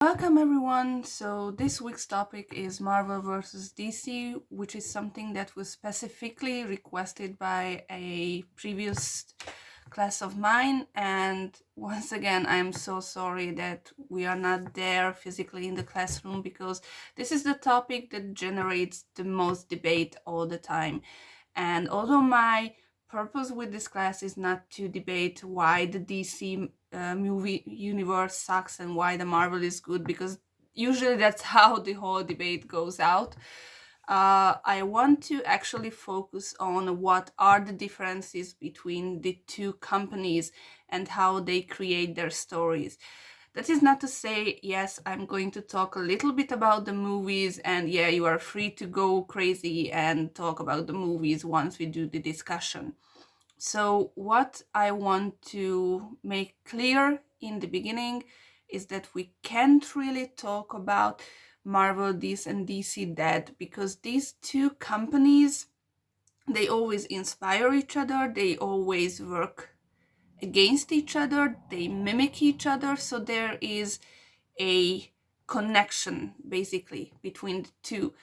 Welcome everyone. So this week's topic is Marvel versus DC, which is something that was specifically requested by a previous class of mine. And once again, I'm so sorry that we are not there physically in the classroom because this is the topic that generates the most debate all the time. And although my purpose with this class is not to debate why the DC movie universe sucks and why the Marvel is good, because usually that's how the whole debate goes out. I want to actually focus on what are the differences between the two companies and how they create their stories. That is not to say, yes, I'm going to talk a little bit about the movies, and yeah, you are free to go crazy and talk about the movies once we do the discussion. So, what I want to make clear in the beginning is that we can't really talk about Marvel this and DC that, because these two companies, they always inspire each other, they always work against each other, they mimic each other, so there is a connection basically between the two.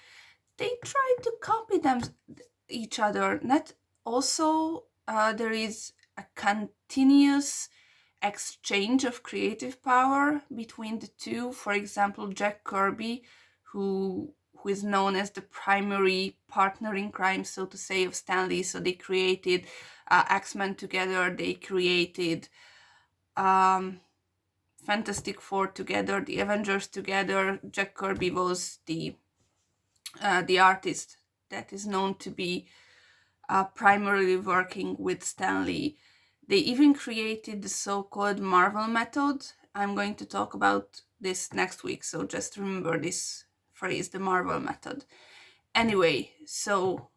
They try to copy them each other. Not also there is a continuous exchange of creative power between the two. For example, Jack Kirby, who is known as the primary partner in crime, so to say, of Stan Lee. So they created X-Men together. They created um, Fantastic Four together, the Avengers together. Jack Kirby was the artist that is known to be primarily working with Stan Lee. They even created the so-called Marvel method. I'm going to talk about this next week, so just remember this phrase, the Marvel method. Anyway, so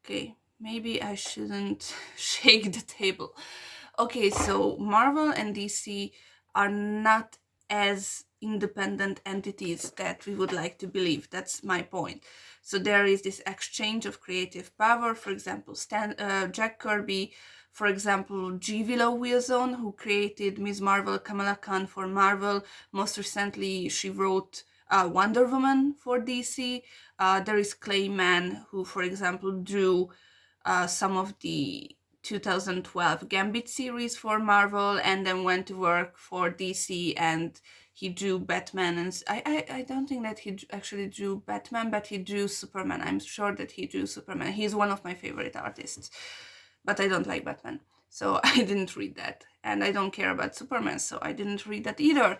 okay, maybe I shouldn't shake the table. Okay, so Marvel and DC are not as independent entities that we would like to believe. That's my point. So there is this exchange of creative power. For example, Jack Kirby, for example, G. Willow Wilson, who created Ms. Marvel, Kamala Khan for Marvel. Most recently, she wrote Wonder Woman for DC. There is Clayman, who, for example, drew some of the 2012 Gambit series for Marvel, and then went to work for DC, and he drew Batman. And I don't think that he actually drew Batman, but he drew Superman. I'm sure that he drew Superman. He's one of my favorite artists, but I don't like Batman, so I didn't read that. And I don't care about Superman, so I didn't read that either.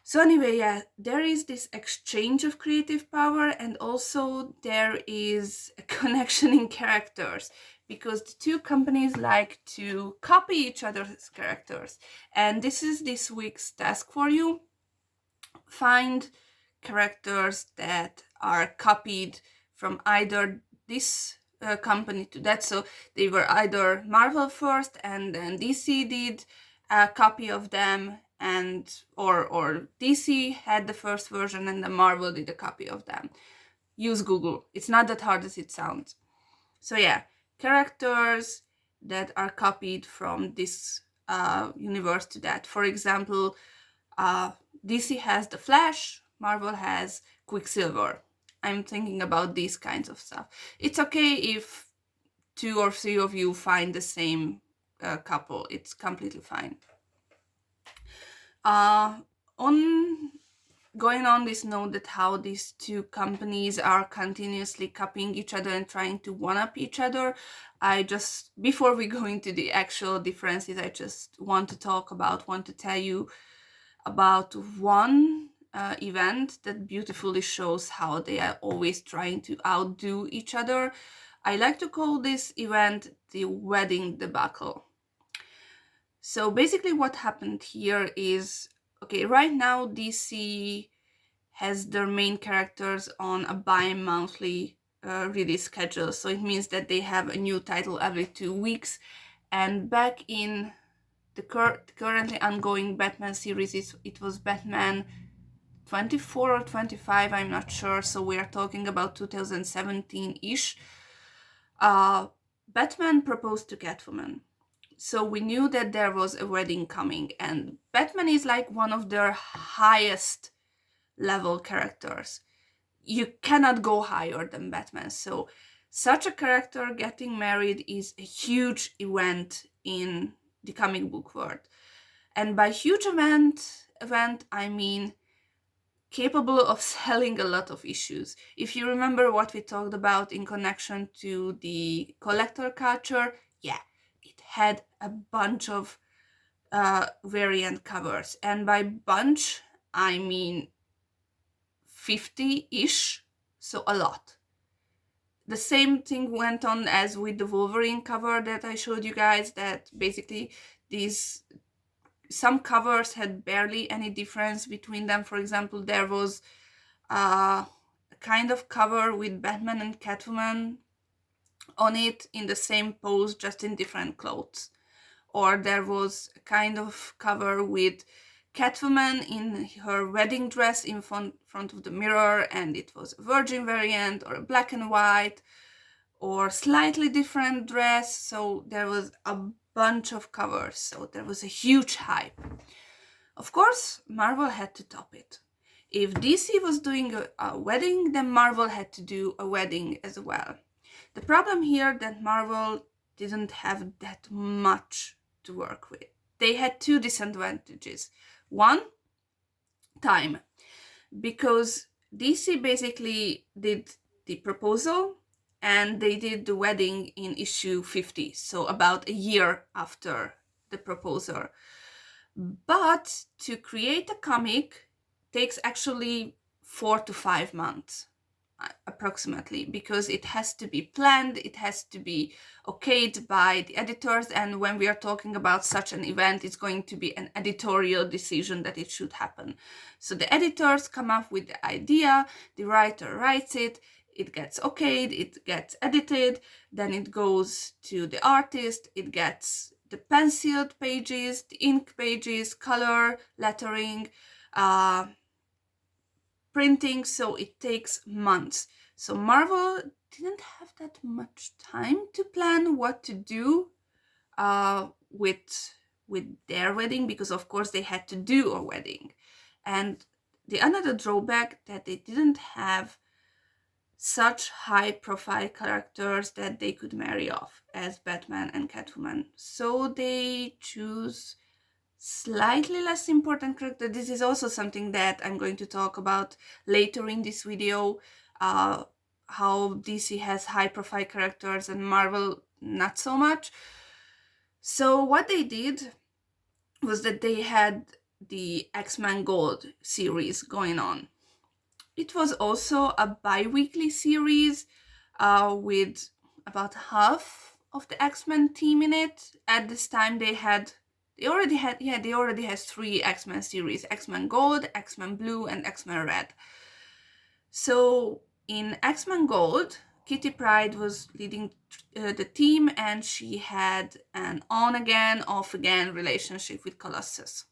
So anyway, yeah, there is this exchange of creative power, and also there is a connection in characters, because the two companies like to copy each other's characters. And this is this week's task for you. Find characters that are copied from either this company to that. So they were either Marvel first and then DC did a copy of them, and or DC had the first version and then Marvel did a copy of them. Use Google. It's not that hard as it sounds. So yeah, characters that are copied from this universe to that. For example, DC has the Flash, Marvel has Quicksilver. I'm thinking about these kinds of stuff. It's okay if two or three of you find the same couple. It's completely fine. On going on this note, that how these two companies are continuously copying each other and trying to one-up each other, I just, before we go into the actual differences, I just want to tell you about one event that beautifully shows how they are always trying to outdo each other. I like to call this event the wedding debacle. So basically what happened here is, okay, right now DC has their main characters on a bi-monthly release schedule. So it means that they have a new title every 2 weeks. And back in the currently ongoing Batman series, it was Batman 24 or 25, I'm not sure. So we are talking about 2017-ish. Batman proposed to Catwoman. So we knew that there was a wedding coming, and Batman is like one of their highest level characters. You cannot go higher than Batman. So such a character getting married is a huge event in the comic book world. And by huge event I mean capable of selling a lot of issues. If you remember what we talked about in connection to the collector culture, yeah, it had a bunch of variant covers. And by bunch, I mean 50-ish, so a lot. The same thing went on as with the Wolverine cover that I showed you guys, that basically some covers had barely any difference between them. For example, there was a kind of cover with Batman and Catwoman on it in the same pose, just in different clothes. Or there was a kind of cover with Catwoman in her wedding dress in front of the mirror, and it was a virgin variant or a black and white or slightly different dress. So there was a bunch of covers, so there was a huge hype. Of course, Marvel had to top it. If DC was doing a wedding, then Marvel had to do a wedding as well. The problem here that Marvel didn't have that much to work with. They had two disadvantages. One, time, because DC basically did the proposal and they did the wedding in issue 50, so about a year after the proposal. But to create a comic takes actually 4 to 5 months approximately, because it has to be planned, it has to be okayed by the editors, and when we are talking about such an event, it's going to be an editorial decision that it should happen. So the editors come up with the idea, the writer writes it, it gets okayed, it gets edited, then it goes to the artist, it gets the penciled pages, the ink pages, color, lettering, printing, so it takes months. So Marvel didn't have that much time to plan what to do with their wedding, because of course they had to do a wedding. And the another drawback that they didn't have such high profile characters that they could marry off as Batman and Catwoman. So they choose slightly less important character. This is also something that I'm going to talk about later in this video, how DC has high profile characters and Marvel not so much. So what they did was that they had the X-Men Gold series going on. It was also a bi-weekly series with about half of the X-Men team in it. At this time they already has 3 X-Men series: X-Men Gold, X-Men Blue, and X-Men Red. So in X-Men Gold, Kitty Pryde was leading the team, and she had an on-again, off-again relationship with Colossus.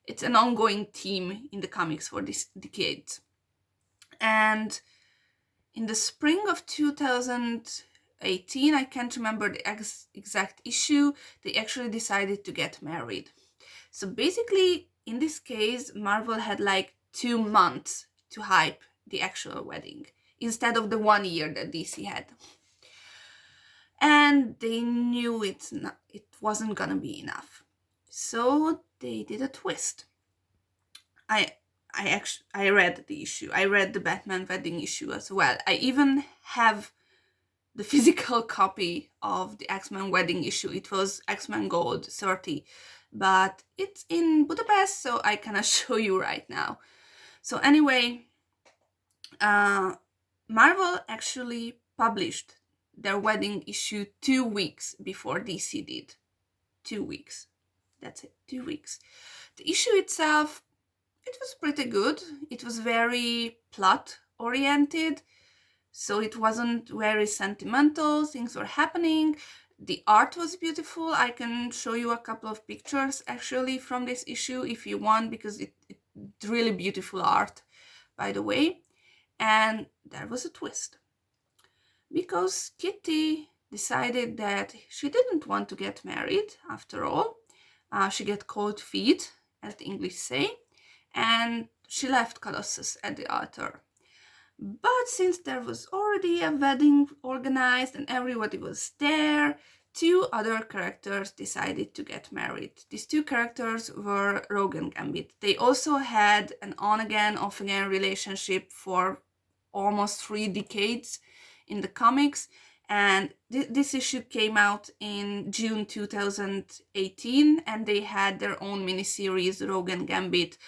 It's an ongoing theme in the comics for this decade. And in the spring of 2018, I can't remember the exact issue, they actually decided to get married. So basically, in this case, Marvel had like 2 months to hype the actual wedding instead of the 1 year that DC had. And they knew it wasn't gonna be enough. So they did a twist. I read the issue. I read the Batman wedding issue as well. I even have the physical copy of the X-Men wedding issue. It was X-Men Gold 30, but it's in Budapest, so I cannot show you right now. So anyway, Marvel actually published their wedding issue 2 weeks before DC did. 2 weeks. That's it, 2 weeks. The issue itself, it was pretty good. It was very plot oriented, so it wasn't very sentimental. Things were happening. The art was beautiful. I can show you a couple of pictures actually from this issue if you want, because it's really beautiful art, by the way. And there was a twist, because Kitty decided that she didn't want to get married after all. She got cold feet, as the English say, and she left Colossus at the altar. But since there was already a wedding organized and everybody was there, two other characters decided to get married. These two characters were Rogue and Gambit. They also had an on-again, off-again relationship for almost 3 decades in the comics, and this issue came out in June 2018, and they had their own miniseries, Rogue and Gambit,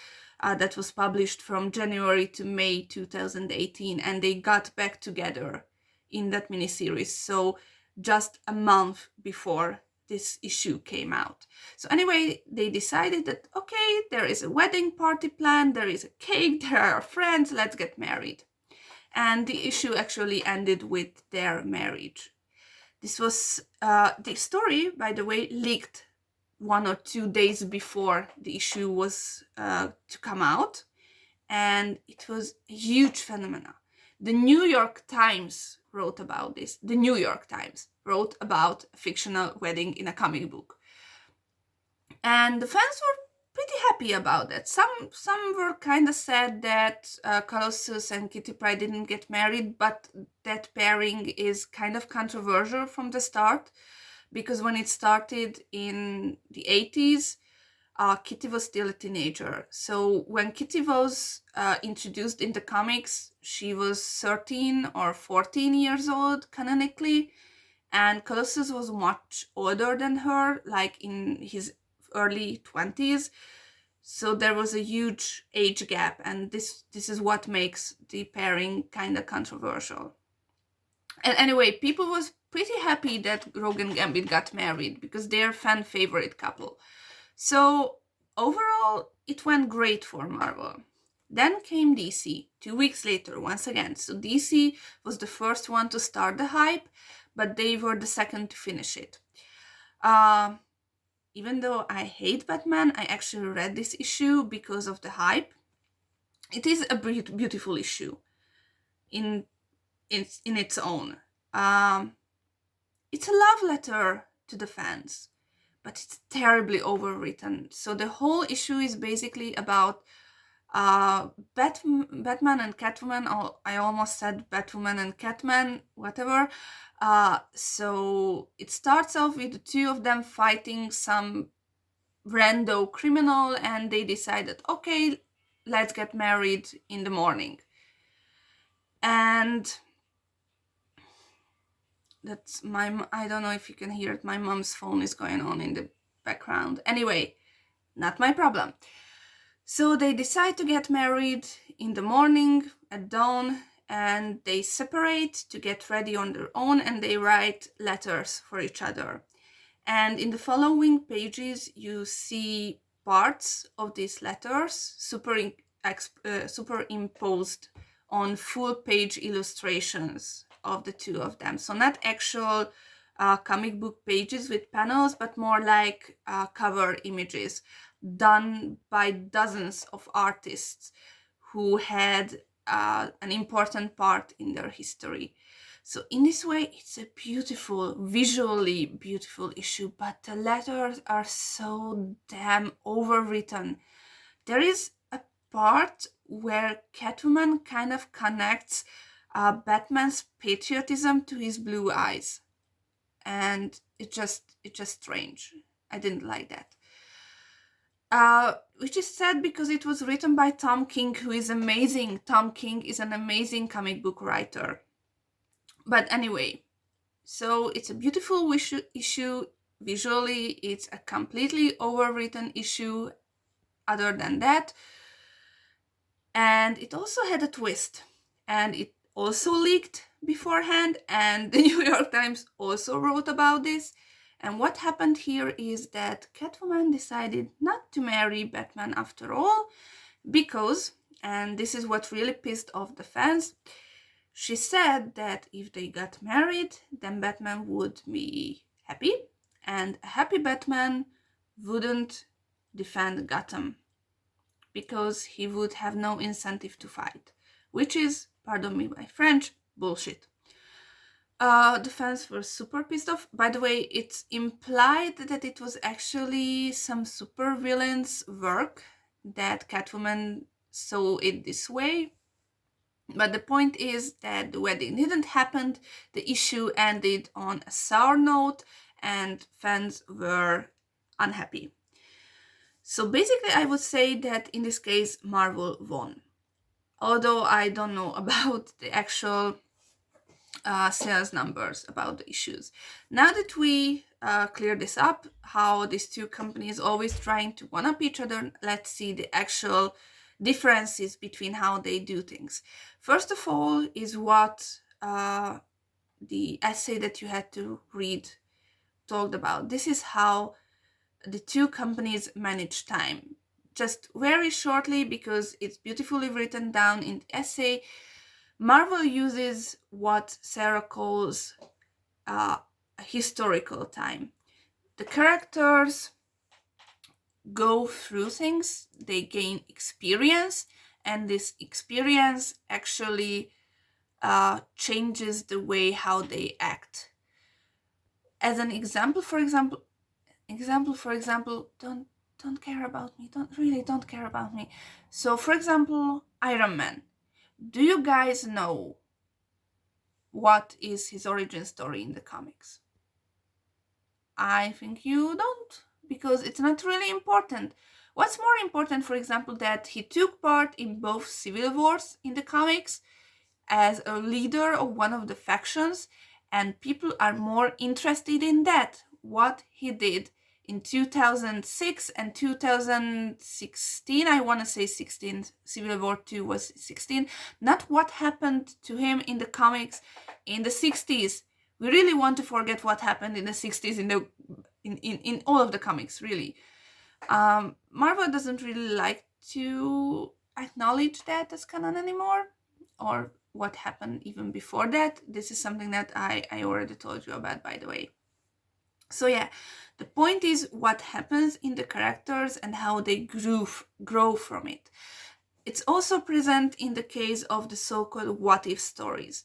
that was published from January to May 2018, and they got back together in that miniseries. So just a month before this issue came out. So anyway, they decided that, okay, there is a wedding party planned, there is a cake, there are friends, let's get married. And the issue actually ended with their marriage. This was, the story, by the way, leaked 1 or 2 days before the issue was to come out, and it was a huge phenomenon. The New York Times wrote about this. The New York Times wrote about a fictional wedding in a comic book, and the fans were pretty happy about that. Some were kind of sad that Colossus and Kitty Pryde didn't get married, but that pairing is kind of controversial from the start, because when it started in the 80s, Kitty was still a teenager. So when Kitty was introduced in the comics, she was 13 or 14 years old canonically, and Colossus was much older than her, like in his early 20s. So there was a huge age gap, and this is what makes the pairing kind of controversial. And anyway, people was pretty happy that Rogue and Gambit got married, because they're fan favorite couple. So overall, it went great for Marvel. Then came DC 2 weeks later, once again. So DC was the first one to start the hype, but they were the second to finish it. Even though I hate Batman, I actually read this issue because of the hype. It is a beautiful issue in its own. It's a love letter to the fans, but it's terribly overwritten. So the whole issue is basically about Batman and Catwoman. I almost said Batwoman and Catman, whatever. So it starts off with the two of them fighting some rando criminal, and they decided, okay, let's get married in the morning. And that's I don't know if you can hear it, my mom's phone is going on in the background. Anyway, not my problem. So they decide to get married in the morning at dawn, and they separate to get ready on their own, and they write letters for each other. And in the following pages, you see parts of these letters superimposed on full page illustrations of the two of them. So not actual comic book pages with panels, but more like cover images done by dozens of artists who had an important part in their history. So in this way, it's a beautiful, visually beautiful issue, but the letters are so damn overwritten. There is a part where Catwoman kind of connects Batman's patriotism to his blue eyes, and it's just strange. I didn't like that. Which is sad because it was written by Tom King, who is amazing. Tom King is an amazing comic book writer. But anyway, so it's a beautiful issue. Visually, it's a completely overwritten issue other than that. And it also had a twist. And it also leaked beforehand. And the New York Times also wrote about this. And what happened here is that Catwoman decided not to marry Batman after all, because, and this is what really pissed off the fans, she said that if they got married, then Batman would be happy, and a happy Batman wouldn't defend Gotham, because he would have no incentive to fight, which is, pardon me my French, bullshit. The fans were super pissed off. By the way, it's implied that it was actually some super villain's work that Catwoman saw it this way. But the point is that the wedding didn't happen, the issue ended on a sour note, and fans were unhappy. So basically, I would say that in this case, Marvel won. Although I don't know about the actual sales numbers about the issues. Now that we clear this up, how these two companies always trying to one up each other, let's see the actual differences between how they do things. First of all is what the essay that you had to read talked about. This is how the two companies manage time. Just very shortly, because it's beautifully written down in the essay, Marvel uses what Sarah calls historical time. The characters go through things, they gain experience, and this experience actually changes the way how they act. As an example, for example, don't care about me. Don't care about me. So, for example, Iron Man. Do you guys know what is his origin story in the comics? I think you don't, because it's not really important. What's more important, for example, that he took part in both civil wars in the comics as a leader of one of the factions, and people are more interested in that, what he did in 2006 and 2016. I want to say 16. Civil War 2 was 16. Not what happened to him in the comics in the 60s. We really want to forget what happened in the 60s in all of the comics, really. Marvel doesn't really like to acknowledge that as canon anymore, or what happened even before that. This is something that I already told you about, by the way. So yeah, the point is what happens in the characters and how they grow from it. It's also present in the case of the so-called what-if stories.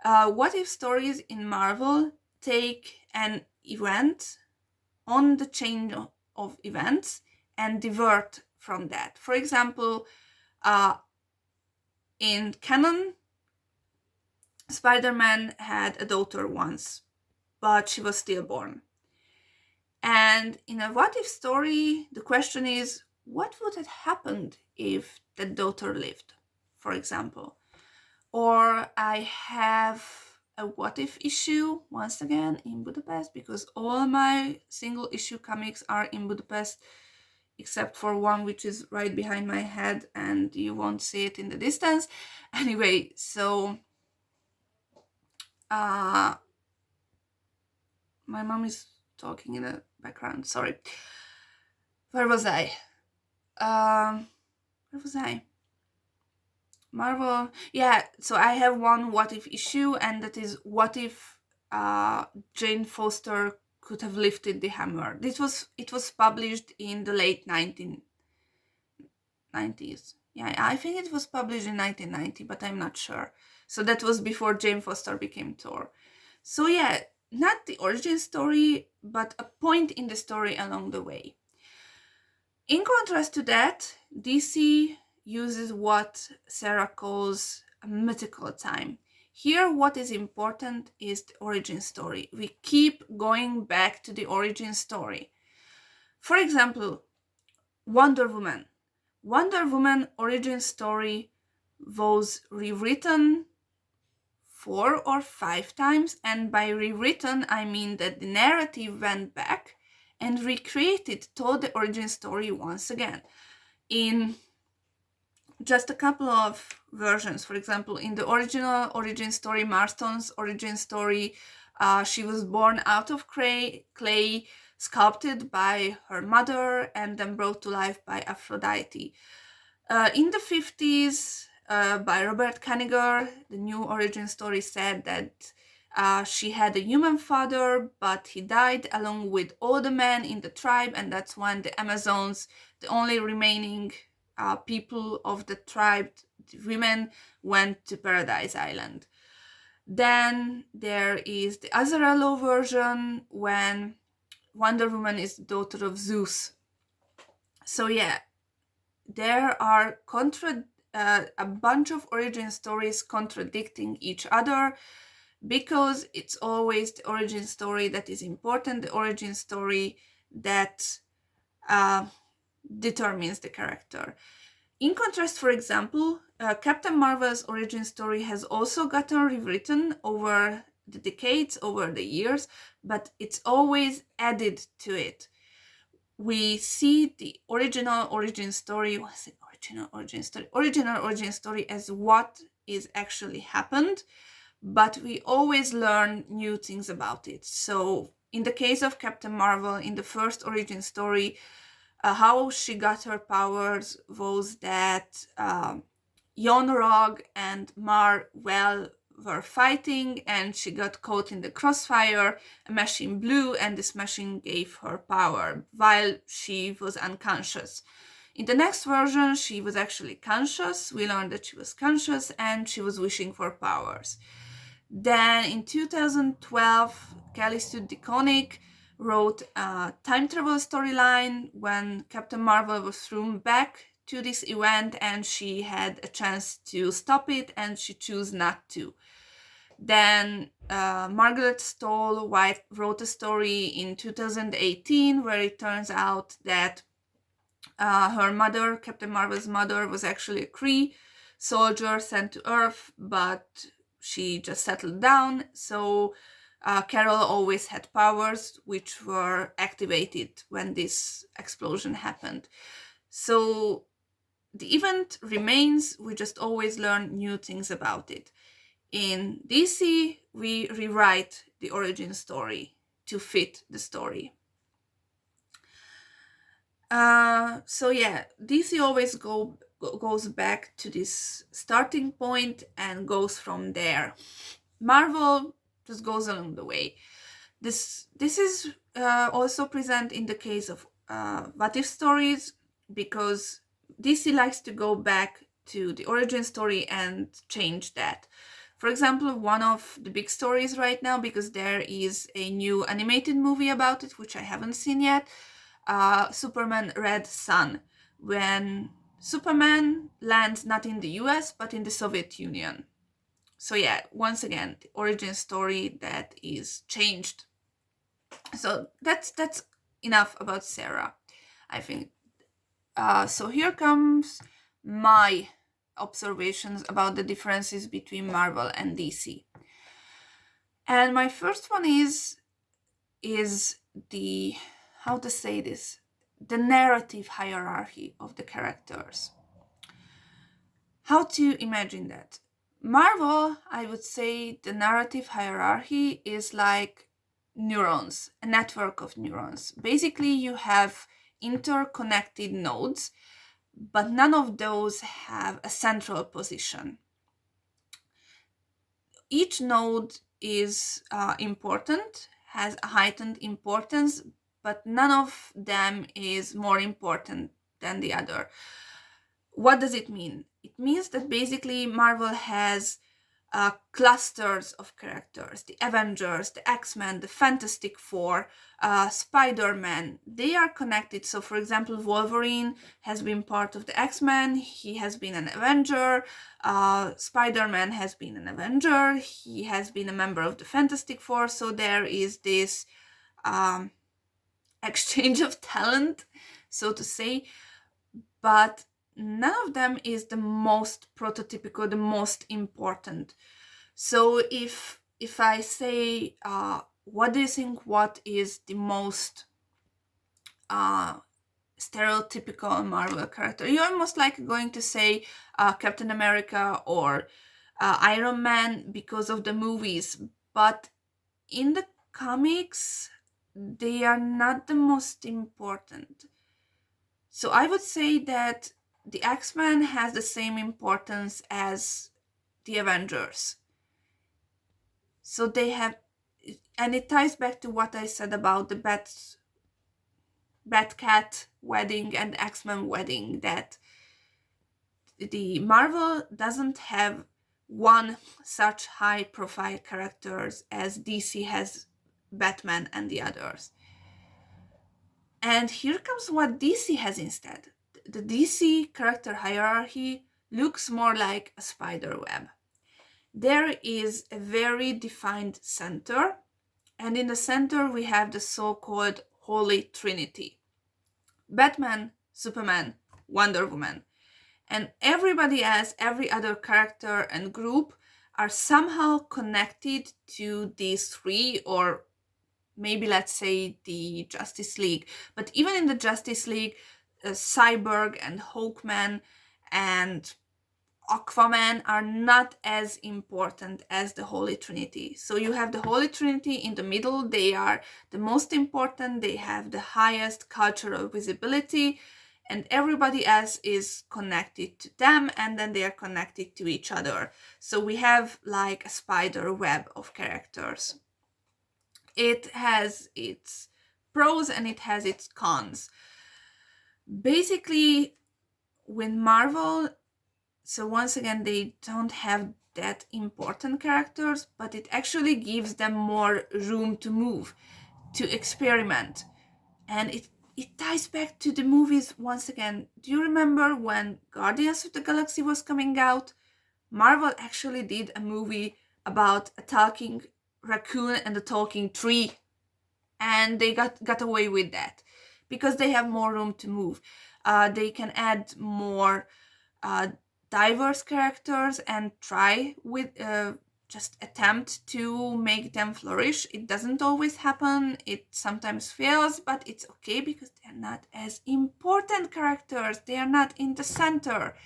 What-if stories in Marvel take an event on the chain of events and divert from that. For example, in canon, Spider-Man had a daughter once, but she was stillborn. And in a what-if story, the question is, what would have happened if the daughter lived, for example? Or I have a what-if issue, once again, in Budapest, because all my single issue comics are in Budapest, except for one which is right behind my head and you won't see it in the distance. Anyway, so my mom is talking in the background, sorry. Where was I? Marvel. Yeah, so I have one what-if issue, and that is what if Jane Foster could have lifted the hammer. It was published in the late 1990s. Yeah, I think it was published in 1990, but I'm not sure. So that was before Jane Foster became Thor. So yeah, not the origin story, but a point in the story along the way. In contrast to that, DC uses what Sarah calls a mythical time. Here, what is important is the origin story. We keep going back to the origin story. For example, Wonder Woman. Wonder Woman origin story was rewritten 4 or 5 times, and by rewritten I mean that the narrative went back and told the origin story once again in just a couple of versions. For example, in the original origin story, Marstone's origin story, she was born out of clay, sculpted by her mother, and then brought to life by Aphrodite. In the 50s, by Robert Kanigher, the new origin story said that she had a human father, but he died along with all the men in the tribe, and that's when the Amazons, the only remaining people of the tribe, the women, went to Paradise Island. Then there is the Azzarello version when Wonder Woman is the daughter of Zeus. So yeah, there are a bunch of origin stories contradicting each other, because it's always the origin story that is important, the origin story that determines the character. In contrast, for example, Captain Marvel's origin story has also gotten rewritten over the decades, over the years, but it's always added to it. We see the original origin story as what is actually happened, but we always learn new things about it. So in the case of Captain Marvel, in the first origin story, how she got her powers was that Yon-Rogg and Mar-Vell were fighting, and she got caught in the crossfire. A machine blew, and this machine gave her power while she was unconscious. In the next version, she was actually conscious. We learned that she was conscious and she was wishing for powers. Then in 2012, Kelly Sue DeConnick wrote a time travel storyline when Captain Marvel was thrown back to this event, and she had a chance to stop it, and she chose not to. Then Margaret Stoll White wrote a story in 2018 where it turns out that her mother, Captain Marvel's mother, was actually a Kree soldier sent to Earth, but she just settled down. So Carol always had powers which were activated when this explosion happened. So the event remains, we just always learn new things about it. In DC, we rewrite the origin story to fit the story. So yeah, DC always goes back to this starting point and goes from there. Marvel just goes along the way. This is also present in the case of what if stories, because DC likes to go back to the origin story and change that. For example, one of the big stories right now, because there is a new animated movie about it, which I haven't seen yet, Superman Red Sun, when Superman lands not in the US but in the Soviet Union. So yeah, once again, the origin story that is changed. So that's enough about Sarah, I think. So here comes my observations about the differences between Marvel and DC. And my first one is the, how to say this, the narrative hierarchy of the characters. How to imagine that? Marvel, I would say the narrative hierarchy is like neurons, a network of neurons. Basically, you have interconnected nodes, but none of those have a central position. Each node is important, has a heightened importance, but none of them is more important than the other. What does it mean? It means that basically Marvel has clusters of characters, the Avengers, the X-Men, the Fantastic Four, Spider-Man. They are connected. So for example, Wolverine has been part of the X-Men, he has been an Avenger. Spider-Man has been an Avenger, he has been a member of the Fantastic Four. So there is this exchange of talent, so to say, but none of them is the most prototypical, the most important. So if I say, what do you think, what is the most stereotypical Marvel character, you're most likely going to say Captain America or Iron Man because of the movies. But in the comics, they are not the most important. So I would say that the X-Men has the same importance as the Avengers. So they have, and it ties back to what I said about the Batcat wedding and X-Men wedding, that the Marvel doesn't have one such high profile characters as DC has Batman and the others. And here comes what DC has instead. The DC character hierarchy looks more like a spider web. There is a very defined center, and in the center we have the so-called Holy Trinity: Batman, Superman, Wonder Woman. And everybody else, every other character and group are somehow connected to these three, or maybe let's say the Justice League. But even in the Justice League, Cyborg and Hawkman and Aquaman are not as important as the Holy Trinity. So you have the Holy Trinity in the middle. They are the most important. They have the highest cultural visibility, and everybody else is connected to them, and then they are connected to each other. So we have like a spider web of characters. It has its pros and it has its cons. Basically, with Marvel, so once again, they don't have that important characters, but it actually gives them more room to move, to experiment. And it ties back to the movies once again. Do you remember when Guardians of the Galaxy was coming out? Marvel actually did a movie about a talking raccoon and a talking tree. And they got away with that because they have more room to move. They can add more diverse characters and try with just attempt to make them flourish. It doesn't always happen. It sometimes fails, but it's okay because they're not as important characters. They are not in the center.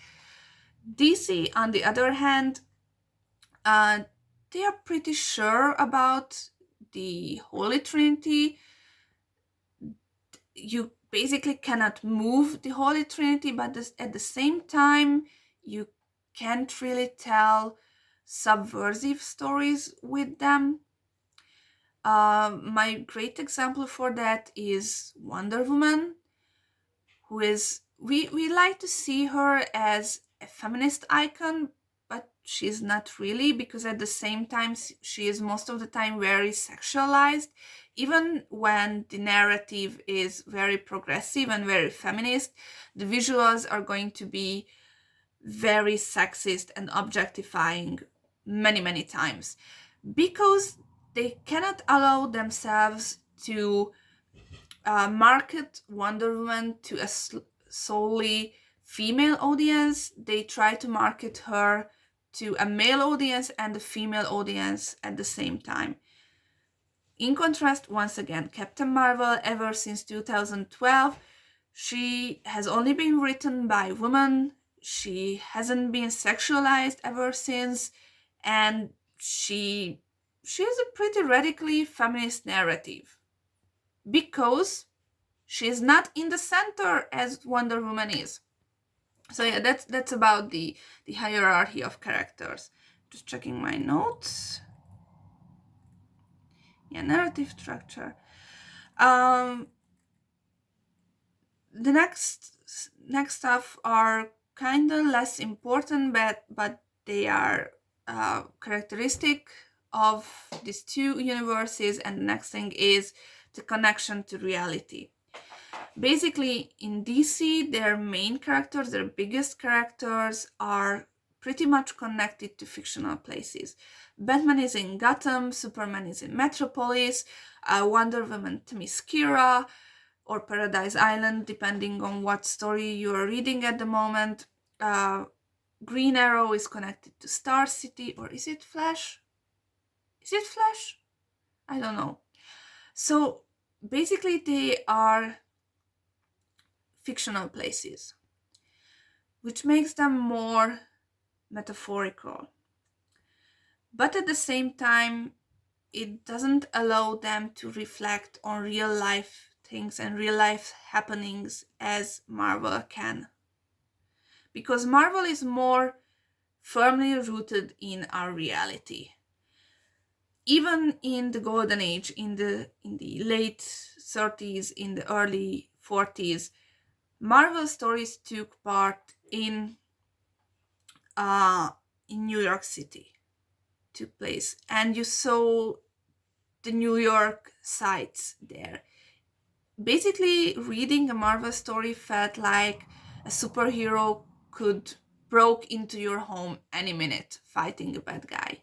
DC, on the other hand, they are pretty sure about the Holy Trinity. You basically cannot move the Holy Trinity, but at the same time, you can't really tell subversive stories with them. My great example for that is Wonder Woman, who is, we like to see her as a feminist icon, but she's not really, because at the same time she is most of the time very sexualized. Even when the narrative is very progressive and very feminist, the visuals are going to be very sexist and objectifying many times, because they cannot allow themselves to market Wonder Woman to a solely female audience. They try to market her to a male audience and a female audience at the same time. In contrast, once again, Captain Marvel, ever since 2012, she has only been written by women. She hasn't been sexualized ever since, and she has a pretty radically feminist narrative, because she's not in the center as Wonder Woman is. So yeah, that's about the hierarchy of characters. Just checking my notes. Yeah, narrative structure. The next stuff are kind of less important, but they are characteristic of these two universes. And the next thing is the connection to reality. Basically, in DC, their main characters, their biggest characters, are pretty much connected to fictional places. Batman is in Gotham, Superman is in Metropolis, Wonder Woman Themyscira or Paradise Island, depending on what story you are reading at the moment. Green Arrow is connected to Star City, or is it Flash? Is it Flash? I don't know. So basically, they are fictional places, which makes them more metaphorical. But at the same time, it doesn't allow them to reflect on real life things and real life happenings as Marvel can. Because Marvel is more firmly rooted in our reality. Even in the Golden Age, in the late 30s, in the early 40s, Marvel stories took part in in New York City took place, and you saw the New York sites there. Basically, reading a Marvel story felt like a superhero could broke into your home any minute fighting a bad guy.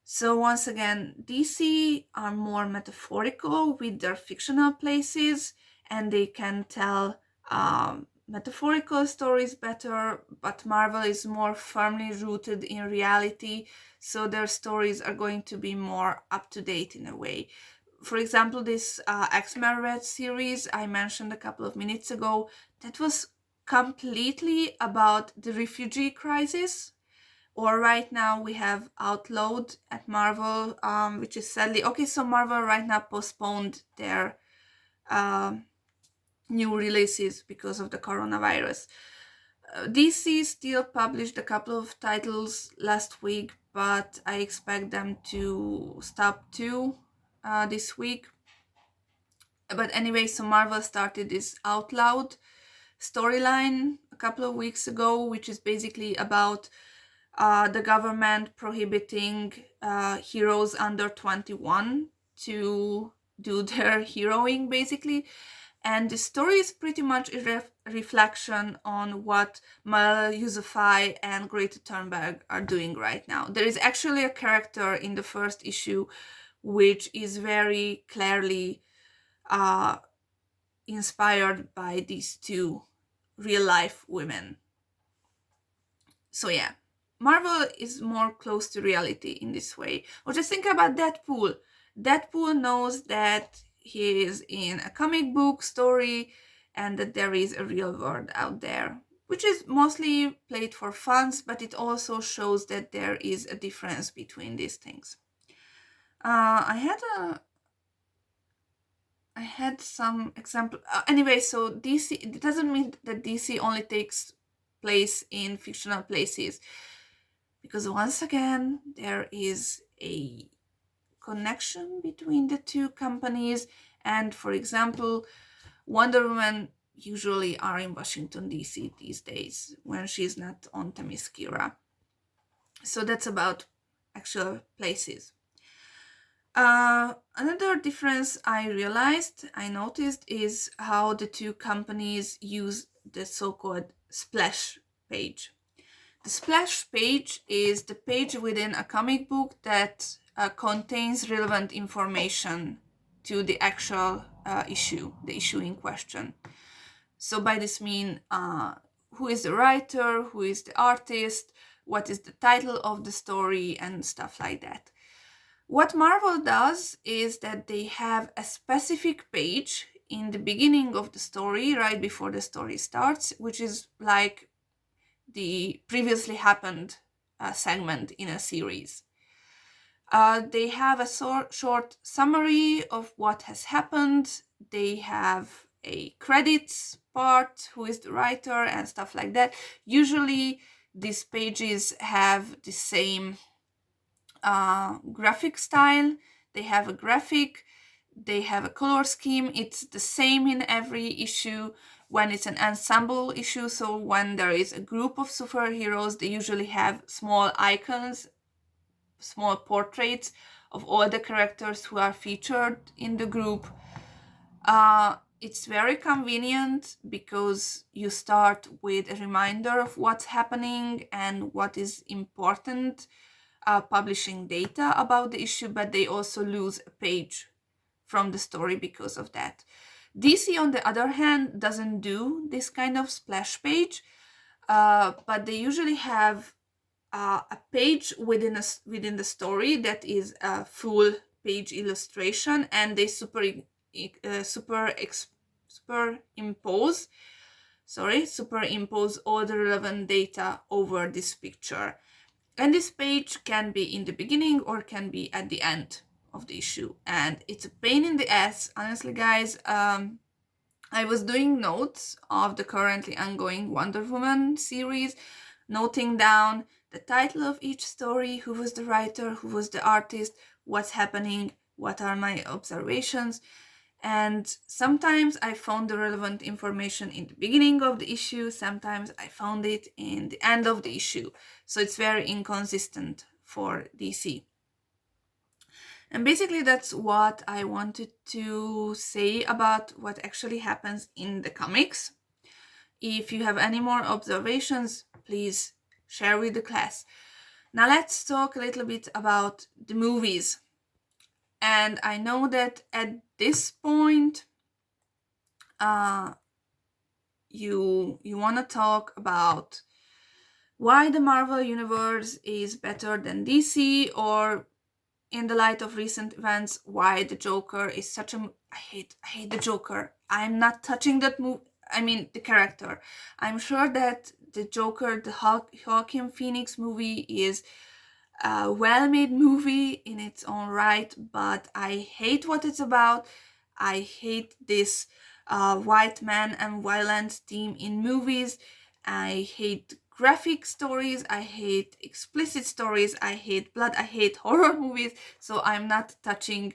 So once again, DC are more metaphorical with their fictional places, and they can tell metaphorical stories better, but Marvel is more firmly rooted in reality, so their stories are going to be more up to date in a way. For example, this X-Men Red series I mentioned a couple of minutes ago, that was completely about the refugee crisis. Or right now we have Outlawed at Marvel, which is sadly okay. So Marvel right now postponed their new releases because of the coronavirus. DC still published a couple of titles last week, but I expect them to stop too this week. But anyway, so Marvel started this Outlawed storyline a couple of weeks ago, which is basically about the government prohibiting heroes under 21 to do their heroing, basically. And the story is pretty much a reflection on what Malala Yousafzai and Greta Thunberg are doing right now. There is actually a character in the first issue which is very clearly inspired by these two real-life women. So yeah, Marvel is more close to reality in this way. Or just think about Deadpool. Deadpool knows that he is in a comic book story and that there is a real world out there, which is mostly played for fun, but it also shows that there is a difference between these things. I had some example. Anyway, so DC, it doesn't mean that DC only takes place in fictional places, because once again there is a connection between the two companies. And for example, Wonder Woman usually are in Washington DC these days when she's not on Themyscira. So that's about actual places. Another difference I noticed is how the two companies use the so-called splash page. The splash page is the page within a comic book that contains relevant information to the actual issue, the issue in question. So by this mean who is the writer, who is the artist, what is the title of the story, and stuff like that. What Marvel does is that they have a specific page in the beginning of the story, right before the story starts, which is like the previously happened segment in a series. They have a short summary of what has happened. They have a credits part, who is the writer, and stuff like that. Usually these pages have the same graphic style. They have a graphic, they have a color scheme. It's the same in every issue when it's an ensemble issue. So when there is a group of superheroes, they usually have small icons, small portraits of all the characters who are featured in the group. It's very convenient because you start with a reminder of what's happening and what is important, publishing data about the issue, but they also lose a page from the story because of that. DC, on the other hand, doesn't do this kind of splash page, but they usually have a page within the story that is a full page illustration, and they superimpose all the relevant data over this picture. And this page can be in the beginning or can be at the end of the issue. And it's a pain in the ass, honestly, guys. I was doing notes of the currently ongoing Wonder Woman series, noting down the title of each story, who was the writer, who was the artist, what's happening, what are my observations. And sometimes I found the relevant information in the beginning of the issue, sometimes I found it in the end of the issue. So it's very inconsistent for DC. And basically that's what I wanted to say about what actually happens in the comics. If you have any more observations, please share with the class. Now let's talk a little bit about the movies. And I know that at this point, you want to talk about why the Marvel Universe is better than DC, or in the light of recent events, why the Joker is such a... I hate the Joker. I'm not touching that the character. I'm sure that the Joker, the Joaquin Phoenix movie, is a well-made movie in its own right, but I hate what it's about. I hate this white man and violence theme in movies. I hate graphic stories. I hate explicit stories. I hate blood. I hate horror movies. So I'm not touching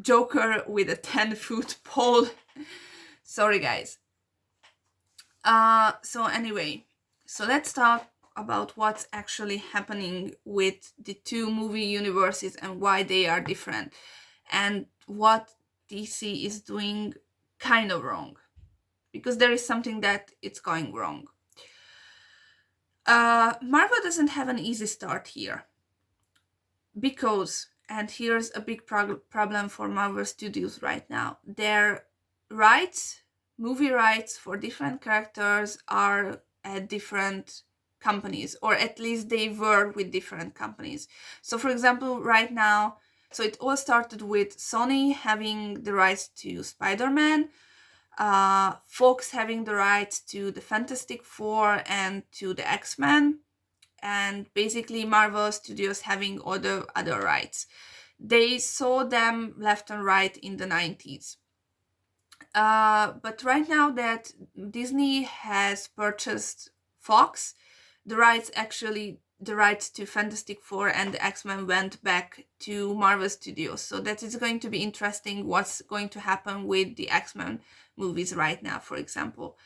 Joker with a 10-foot pole. Sorry, guys. So anyway, so let's talk about what's actually happening with the two movie universes and why they are different, and what DC is doing kind of wrong, because there is something that it's going wrong. Marvel doesn't have an easy start here, because, and here's a big problem for Marvel Studios right now, their movie rights for different characters are at different companies, or at least they were with different companies. So for example, right now, so it all started with Sony having the rights to Spider-Man, Fox having the rights to the Fantastic Four and to the X-Men, and basically Marvel Studios having all the other rights. They saw them left and right in the 90s. But right now that Disney has purchased Fox, the rights to Fantastic Four and the X-Men went back to Marvel Studios. So that is going to be interesting what's going to happen with the X-Men movies right now, for example.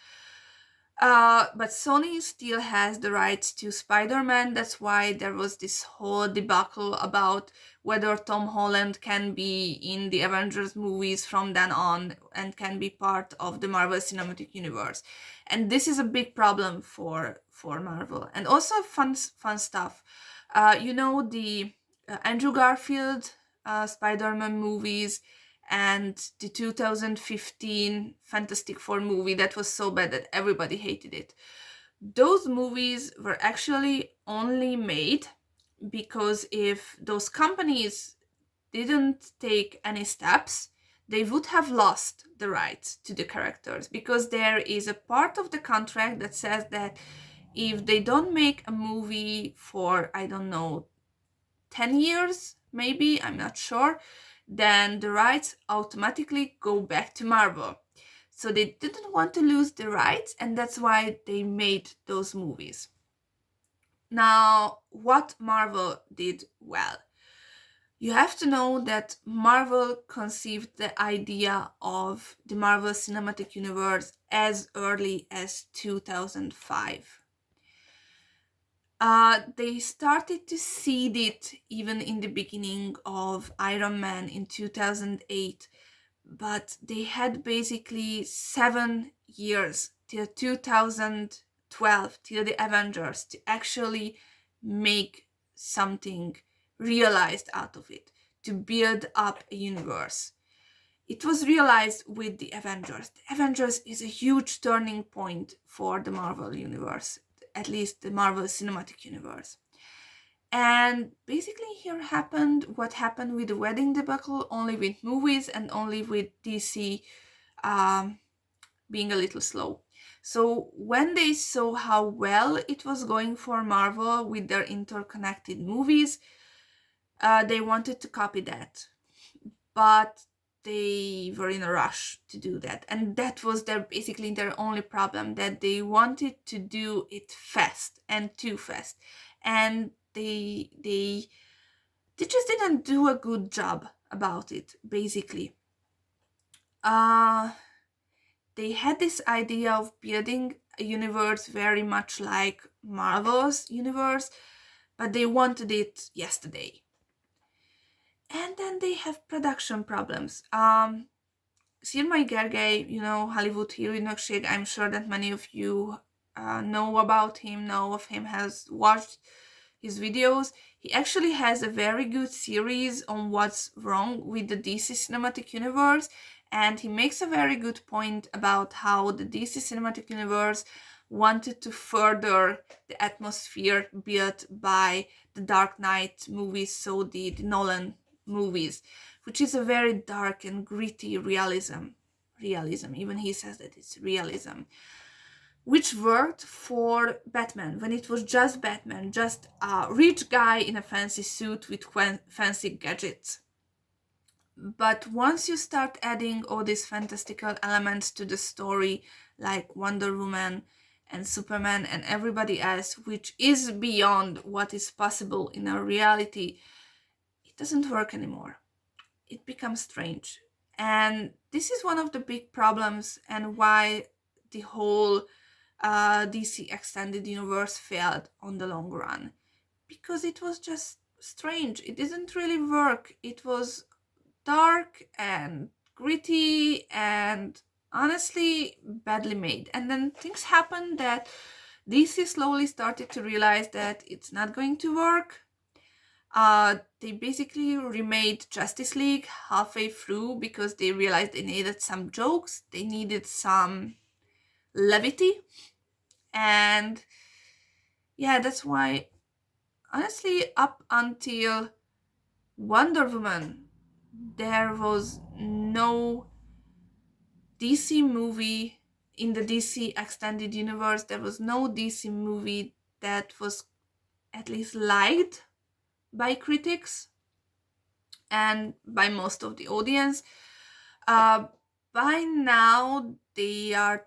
But Sony still has the rights to Spider-Man. That's why there was this whole debacle about whether Tom Holland can be in the Avengers movies from then on and can be part of the Marvel Cinematic Universe. And this is a big problem for Marvel. And also fun stuff. The Andrew Garfield Spider-Man movies, and the 2015 Fantastic Four movie that was so bad that everybody hated it. Those movies were actually only made because if those companies didn't take any steps, they would have lost the rights to the characters, because there is a part of the contract that says that if they don't make a movie for, I don't know, 10 years, maybe, I'm not sure, then the rights automatically go back to Marvel. So they didn't want to lose the rights, and that's why they made those movies. Now, what Marvel did well? You have to know that Marvel conceived the idea of the Marvel Cinematic Universe as early as 2005. They started to seed it even in the beginning of Iron Man in 2008, but they had basically 7 years till 2012, till the Avengers, to actually make something realized out of it, to build up a universe. It was realized with the Avengers. The Avengers is a huge turning point for the Marvel Universe, at least the Marvel Cinematic Universe. And basically here happened what happened with the wedding debacle, only with movies and only with DC being a little slow. So when they saw how well it was going for Marvel with their interconnected movies, they wanted to copy that. But they were in a rush to do that, and that was basically their only problem, that they wanted to do it fast and too fast, and they just didn't do a good job about it, basically. uh, they had this idea of building a universe very much like Marvel's universe, but they wanted it yesterday. And then they have production problems. Szirmai Gergely, Hollywood hírügynökség, I'm sure that many of you know about him, know of him, has watched his videos. He actually has a very good series on what's wrong with the DC Cinematic Universe, and he makes a very good point about how the DC Cinematic Universe wanted to further the atmosphere built by the Dark Knight movies, so the Nolan movies, which is a very dark and gritty realism. Even he says that it's realism, which worked for Batman when it was just Batman, just a rich guy in a fancy suit with fancy gadgets. But once you start adding all these fantastical elements to the story, like Wonder Woman and Superman and everybody else, which is beyond what is possible in our reality, it doesn't work anymore. It becomes strange. And this is one of the big problems, and why the whole DC Extended Universe failed on the long run. Because it was just strange. It didn't really work. It was dark and gritty and honestly badly made. And then things happened that DC slowly started to realize that it's not going to work. They basically remade Justice League halfway through because they realized they needed some jokes, they needed some levity, and yeah, that's why, honestly, up until Wonder Woman, there was no DC movie in the DC Extended Universe. There was no DC movie that was at least liked by critics and by most of the audience. Uh, by now, they are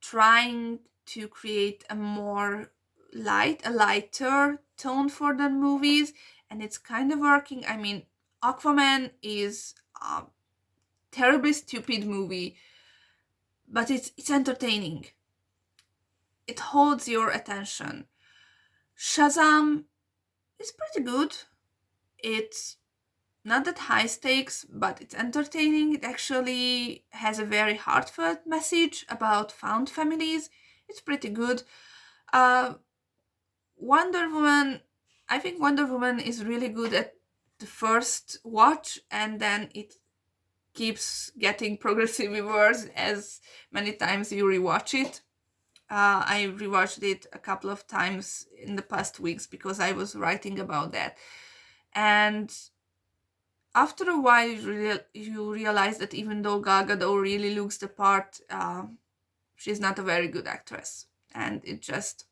trying to create a lighter tone for the movies, and it's kind of working. I mean, Aquaman is a terribly stupid movie, but it's entertaining. It holds your attention. Shazam is pretty good. It's not that high stakes, but it's entertaining. It actually has a very heartfelt message about found families. It's pretty good. Uh, Wonder Woman, I think Wonder Woman is really good at the first watch, and then it keeps getting progressively worse as many times you rewatch it. I rewatched it a couple of times in the past weeks because I was writing about that. And after a while, you realize that even though Gal Gadot really looks the part, she's not a very good actress, and it just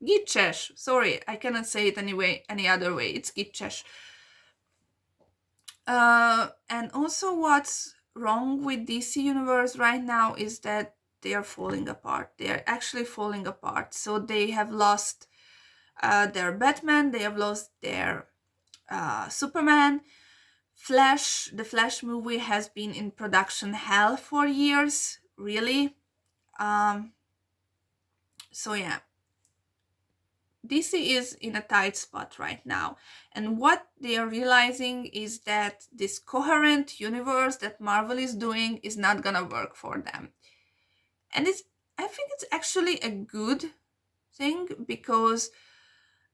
gicses. Sorry, I cannot say it any other way. It's gicses. And also, what's wrong with DC Universe right now is that they are falling apart. They are actually falling apart. So they have lost their Batman. They have lost their Superman. The Flash movie has been in production hell for years, really. So yeah, DC is in a tight spot right now, and what they are realizing is that this coherent universe that Marvel is doing is not gonna work for them. And I think it's actually a good thing, because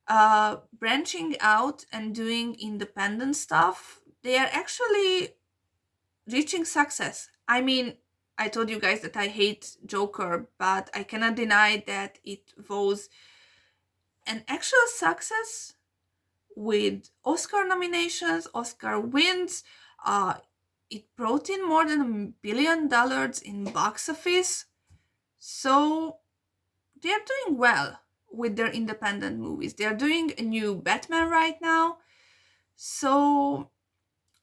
branching out and doing independent stuff, they are actually reaching success. I mean, I told you guys that I hate Joker, but I cannot deny that it was an actual success with Oscar nominations, Oscar wins. It brought in more than $1 billion in box office. So they are doing well with their independent movies. They are doing a new Batman right now. So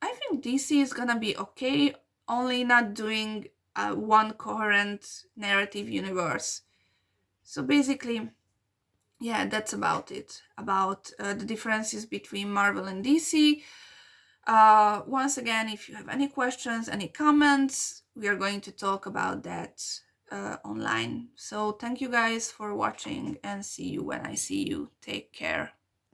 I think DC is gonna be okay, only not doing one coherent narrative universe. So basically, yeah, that's about it. About the differences between Marvel and DC. Once again, if you have any questions, any comments, we are going to talk about that online. So thank you guys for watching, and see you when I see you. Take care.